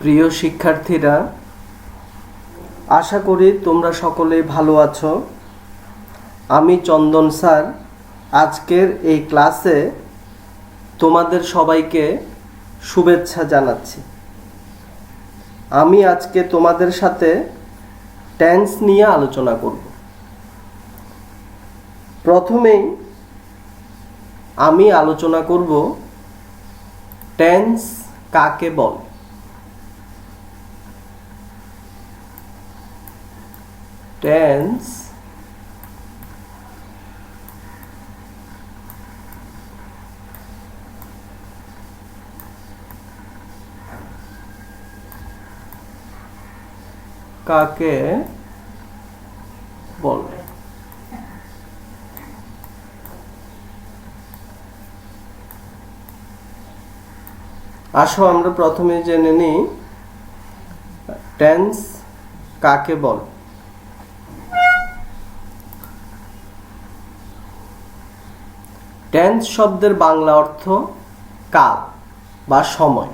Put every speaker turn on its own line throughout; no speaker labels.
প্রিয় শিক্ষার্থীরা, আশা করি তোমরা সকলেই ভালো আছো। আমি চন্দন স্যার আজকের এই ক্লাসে তোমাদের সবাইকে শুভেচ্ছা জানাচ্ছি। আমি আজকে তোমাদের সাথে টেন্স নিয়ে আলোচনা করব। প্রথমেই আমি আলোচনা করব টেন্স কাকে বলে। টেন্স কাকে বলে? আসো আমরা প্রথমে জেনে নিই টেন্স কাকে বলে। টেন্স শব্দের বাংলা অর্থ কাল বা সময়।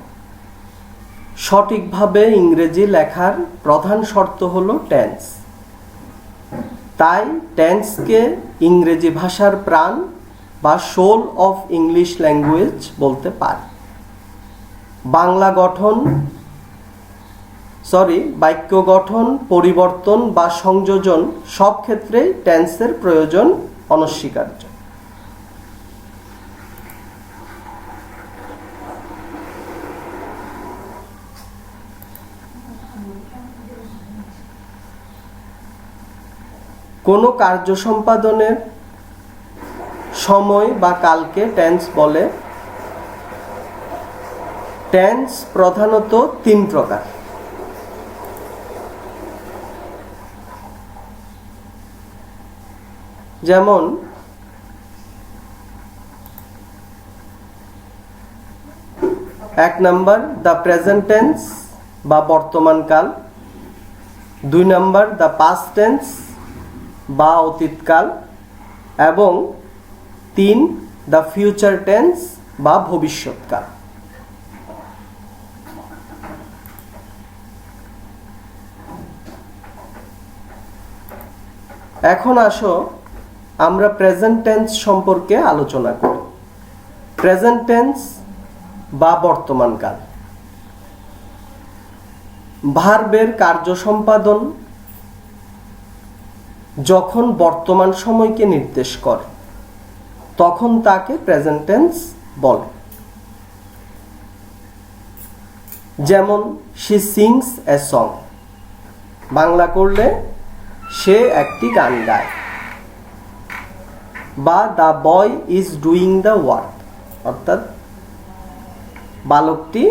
সঠিকভাবে ইংরেজি লেখার প্রধান শর্ত হলো টেন্স। তাই টেন্সকে ইংরেজি ভাষার প্রাণ বা সোল অফ ইংলিশ ল্যাঙ্গুয়েজ বলতে পারে। বাক্য গঠন, পরিবর্তন বা সংযোজন সব ক্ষেত্রেই টেন্সের প্রয়োজন অনস্বীকার্য। কোনো কার্য সম্পাদনের সময় বা কালকে টেন্স বলে। টেন্স প্রধানত তিন প্রকার। যেমন এক নাম্বার দ্য প্রেজেন্ট টেন্স বা বর্তমান কাল, দুই নাম্বার দ্য পাস্ট টেন্স বা অতীতকাল, এবং তিন দ্য ফিউচার টেন্স বা ভবিষ্যৎকাল। এখন আসো আমরা প্রেজেন্ট টেন্স সম্পর্কে আলোচনা করি। প্রেজেন্ট টেন্স বা বর্তমান কাল ভার্বের কার্য সম্পাদন যখন বর্তমান সময়কে নির্দেশ করে তখন তাকে প্রেজেন্ট টেন্স বলে। যেমন she sings a song, Bangla করলে সে একটি গান গায়। বা the boy is doing the work, অর্থাৎ বালকটি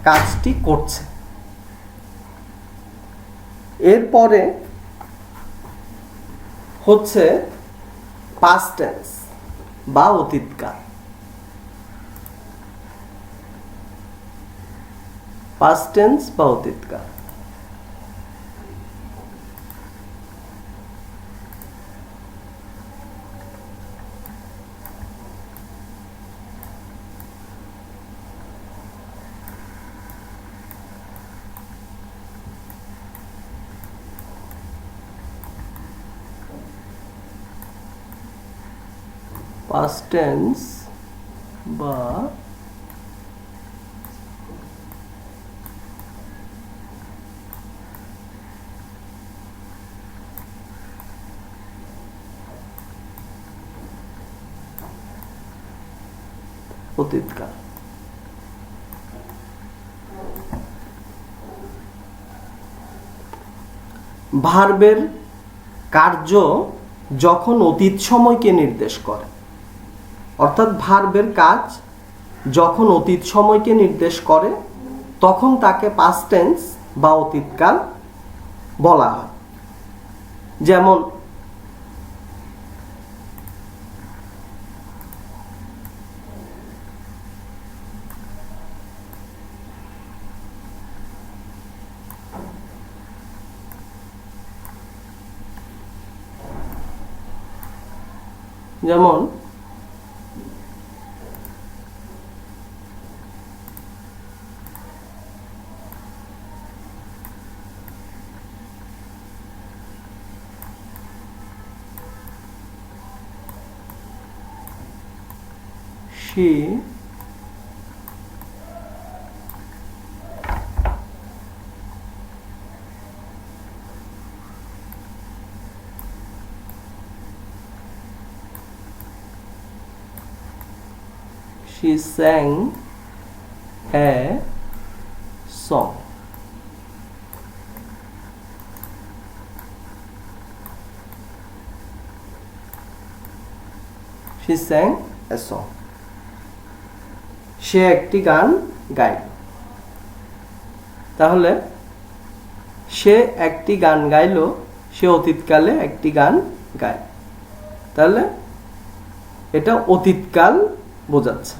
কাজটি করছে। এরপরে হচ্ছে পাস্ট টেন্স বা অতীতকাল। পাস্ট টেন্স বা অতীতকাল পাস্ট টেন্স বা অতীতকাল। ভার্বের কার্য যখন অতীত সময়কে নির্দেশ করে, অর্থাৎ ভার্বের কাজ যখন অতীত সময়কে নির্দেশ করে তখন তাকে পাস্ট টেন্স বা অতীতকাল বলা হয়। যেমন যেমন she sang a song. She sang a song. সে একটি গান গাইল। তাহলে সে একটি গান গাইল, সে অতীতকালে একটি গান গায়। তাহলে এটা অতীতকাল বোঝাচ্ছে।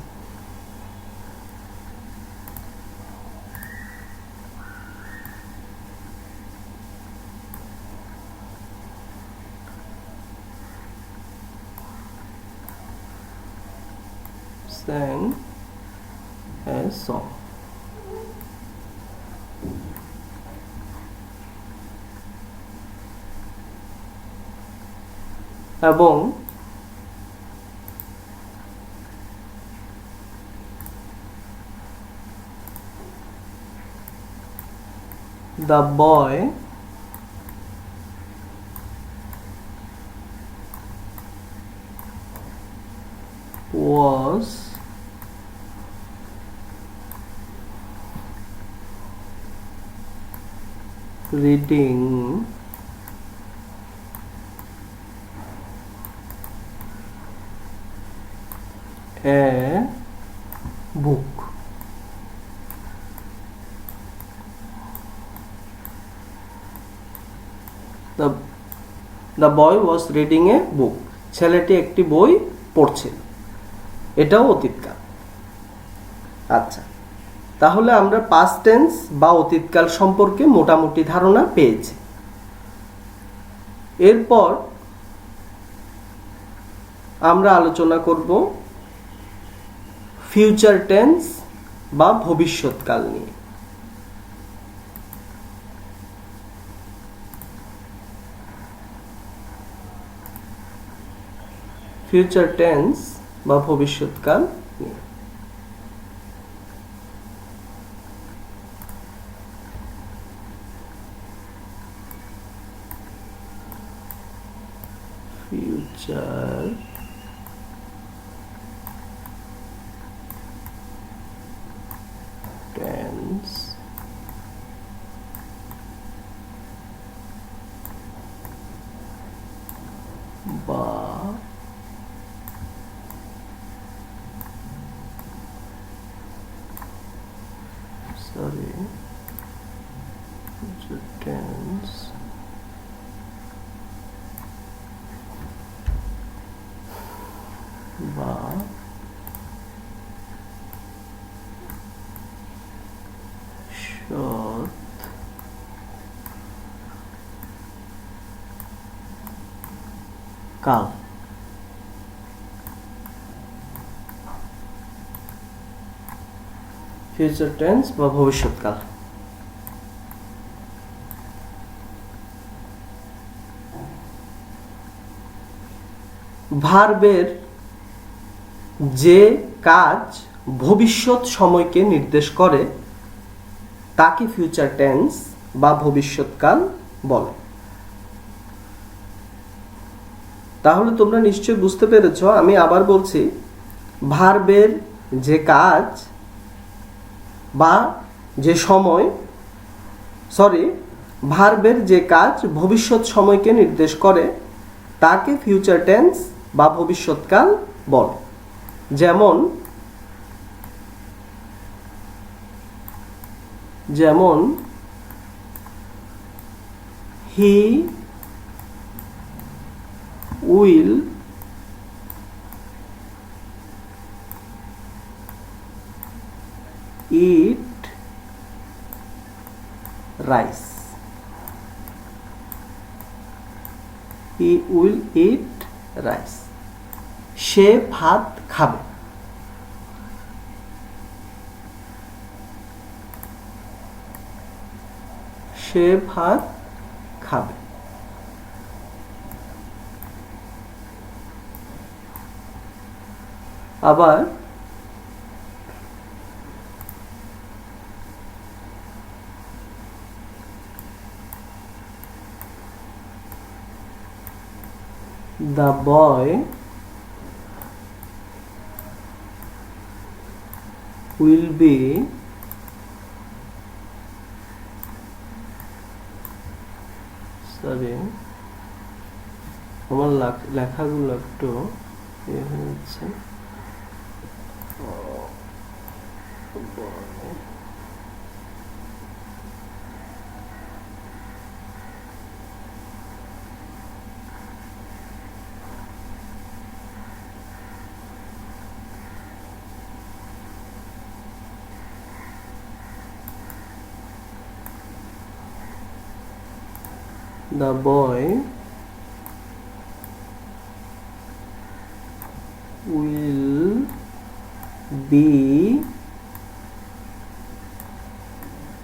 Sang a song. এবং the boy was reading a book. The boy was reading a book. ছেলেটি একটি বই পড়ছিল। এটাও অতীতকাল। আচ্ছা, তাহলে আমরা পাস্ট টেন্স বা অতীতকাল সম্পর্কে মোটামুটি ধারণা পেয়েছি। এরপর আমরা আলোচনা করব ফিউচার টেন্স বা ভবিষ্যৎকাল নিয়ে। ফিউচার টেন্স বা ভবিষ্যৎকাল নিয়ে। ফিউচার টেন্স বা future tense বা শর্ত কাল। ফিউচার টেন্স বা ভবিষ্যৎকাল। ভার্বের যে কাজ ভবিষ্যৎ সময়কে নির্দেশ করে তাকে ফিউচার টেন্স বা ভবিষ্যৎকাল বলে। তাহলে তোমরা নিশ্চয়ই বুঝতে পেরেছো, আমি আবার বলছি, ভার্বের যে কাজ বা যে সময় ভার্বের যে কাজ ভবিষ্যৎ সময়কে নির্দেশ করে তাকে ফিউচার টেন্স বা ভবিষ্যৎকাল বলে। যেমন he will eat rice. He will eat rice. সে ভাত খাবে। সে ভাত খাবে। আবার the boy will be sorry আমার লেখাগুলো একটু হয়ে যাচ্ছে। The boy will be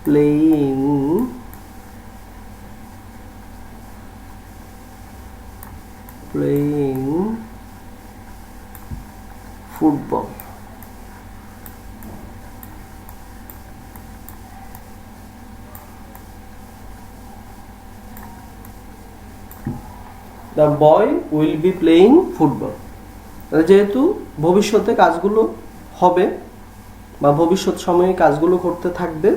playing football. The boy will be playing football. যেহেতু ভবিষ্যতে কাজগুলো হবে বা ভবিষ্যৎ সময়ে কাজগুলো করতে থাকবে,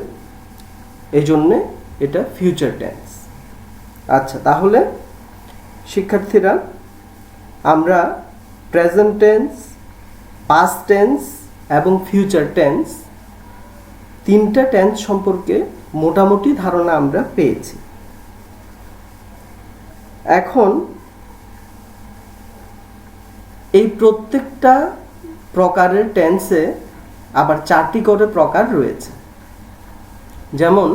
এই জন্যে এটা ফিউচার টেন্স। আচ্ছা, তাহলে শিক্ষার্থীরা আমরা প্রেজেন্ট টেন্স, পাস্ট টেন্স এবং ফিউচার টেন্স তিনটা টেন্স সম্পর্কে মোটামুটি ধারণা আমরা পেয়েছি। এখন এই প্রত্যেকটা প্রকারের টেন্সে আবার 4টি করে প্রকার রয়েছে। যেমন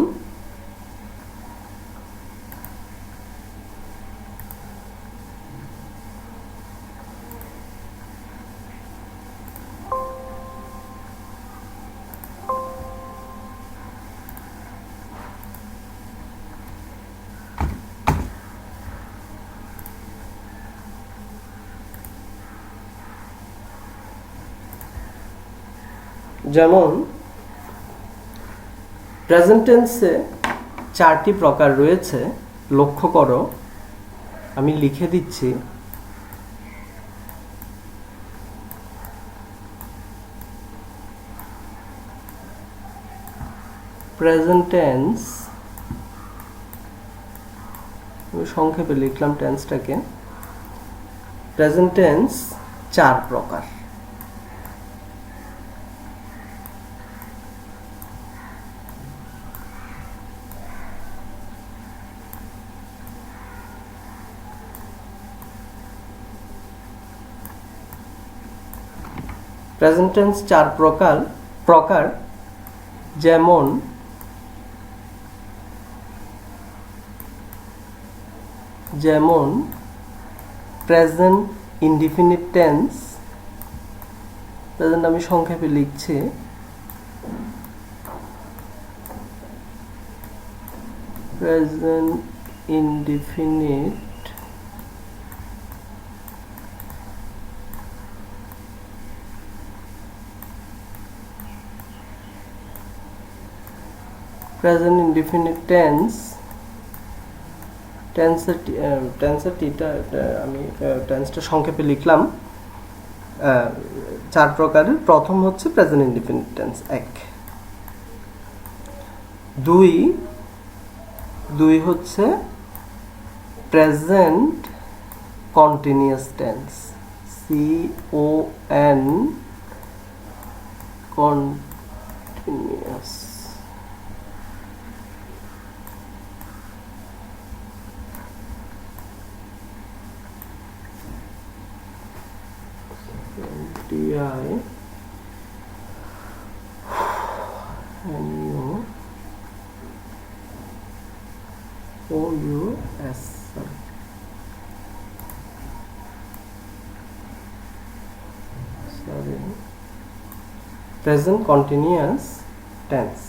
প্রেজেন্ট টেন্সে 4টি প্রকার রয়েছে, লক্ষ্য করো, আমি লিখে দিচ্ছি। প্রেজেন্ট টেন্স, আমি সংক্ষেপে লিখলাম টেন্সটাকে। প্রেজেন্ট টেন্স 4 প্রকার। প্রেজেন্ট টেন্স 4 প্রকার, যেমন প্রেজেন্ট ইনডিফিনিট টেন্স। প্রেজেন্ট আমি সংক্ষেপে লিখছি। Present indefinite present indefinite tense. আমি টেন্সটা সংক্ষেপে লিখলাম। 4 প্রকারের। প্রথম হচ্ছে প্রেজেন্ট ইনডিফিনিট টেন্স 1। 2 হচ্ছে present continuous tense, CON continuous. Present continuous tense.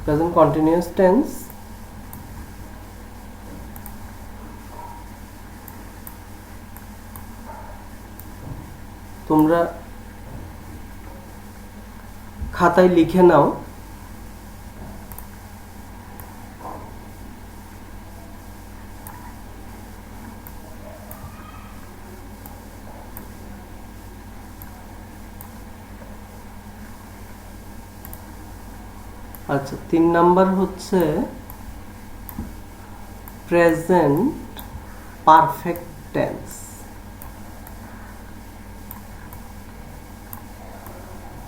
Present continuous tense তোমরা খাতায় লিখে নাও। আচ্ছা, 3 নাম্বার হচ্ছে present perfect tense.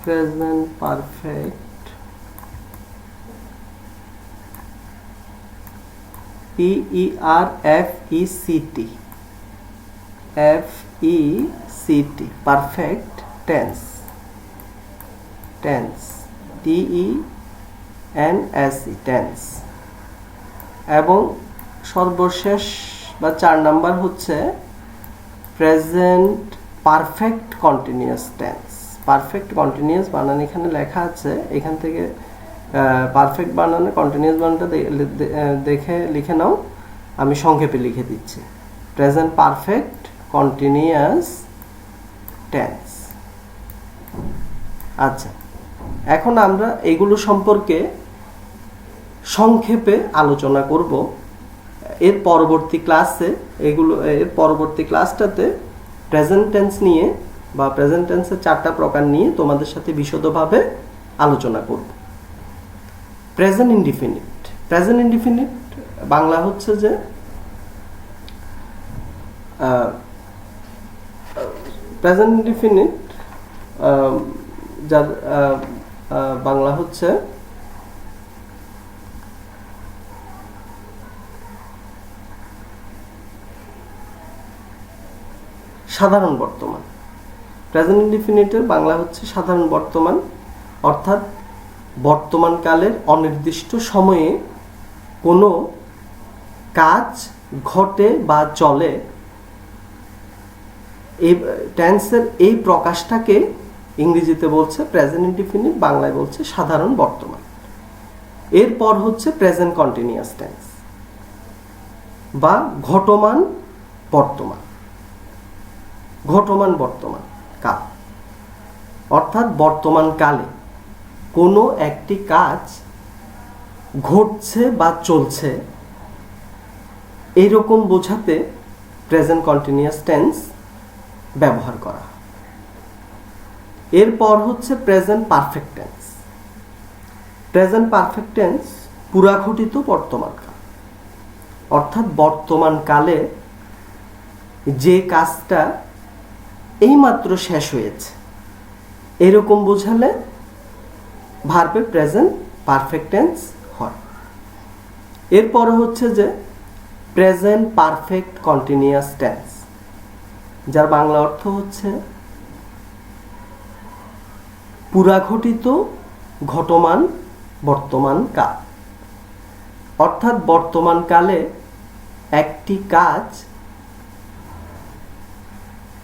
Present perfect, PERFECT, FECT, perfect tense, tense, TENSE, tense. এবং সর্বশেষ বা 4 নাম্বার হচ্ছে present perfect continuous tense. Perfect continuous বানান এখানে লেখা আছে, এখান থেকে পারফেক্ট বানানে কন্টিনিউয়াস বানানটা দেখে লিখে নাও, আমি সংক্ষেপে লিখে দিচ্ছি। Present perfect continuous tense. আচ্ছা, এখন আমরা এগুলো সম্পর্কে সংক্ষেপে আলোচনা করব এর পরবর্তী ক্লাসে। এর পরবর্তী ক্লাসটাতে প্রেজেন্ট টেন্স নিয়ে বা প্রেজেন্ট টেন্সের 4টা প্রকার নিয়ে তোমাদের সাথে বিশদভাবে আলোচনা করব। Present indefinite. Present indefinite Bangla হচ্ছে যে প্রেজেন্ট ইনডিফিনিট যার বাংলা হচ্ছে সাধারণ বর্তমান। প্রেজেন্ট ইনডিফিনিটের বাংলা হচ্ছে সাধারণ বর্তমান, অর্থাৎ বর্তমান কালের অনির্দিষ্ট সময়ে কোনো কাজ ঘটে বা চলে, এই টেন্সের এই প্রকাশটাকে ইংরেজিতে বলছে প্রেজেন্ট ইনডিফিনিট, বাংলায় বলছে সাধারণ বর্তমান। এরপর হচ্ছে প্রেজেন্ট কন্টিনিউয়াস টেন্স বা ঘটমান বর্তমান। ঘটমান বর্তমান কাল, অর্থাৎ বর্তমান কালে কোনো একটি কাজ ঘটছে বা চলছে, এইরকম বোঝাতে প্রেজেন্ট কন্টিনিউয়াস টেন্স ব্যবহার করা। এরপর হচ্ছে present perfect tense. Present perfect tense পুরাঘটিত বর্তমান কাল, অর্থাৎ বর্তমান কালে যে কাজটা এইমাত্র শেষ হয়েছে, এরকম বোঝালে ভার্বে প্রেজেন্ট পারফেক্ট টেন্স হয়। এরপরে হচ্ছে যে প্রেজেন্ট পারফেক্ট কন্টিনিউয়াস টেন্স, যার বাংলা অর্থ হচ্ছে পুরাঘটিত ঘটমান বর্তমান কাল, অর্থাৎ বর্তমান কালে একটি কাজ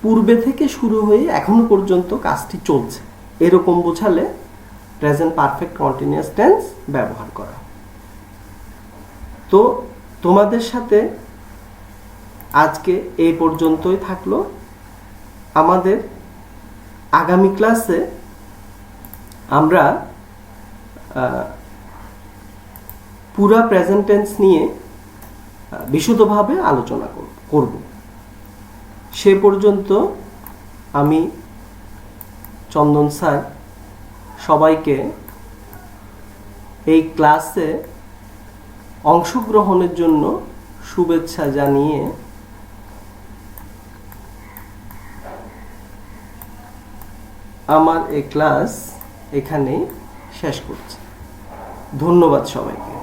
পূর্বে থেকে শুরু হয়ে এখনো পর্যন্ত কাজটি চলছে, এরকম বোঝালে প্রেজেন্ট পারফেক্ট কন্টিনিউয়াস টেন্স ব্যবহার করা। তো তোমাদের সাথে আজকে এই পর্যন্তই থাকলো। আমাদের আগামী ক্লাসে আমরা পুরা প্রেজেন্ট টেন্স নিয়ে বিশদভাবে আলোচনা করব। সে পর্যন্ত আমি চন্দন স্যার সবাইকে এই ক্লাসে অংশগ্রহণের জন্য শুভেচ্ছা জানিয়ে আমার এই ক্লাস এখানেই শেষ করছি। ধন্যবাদ সবাইকে।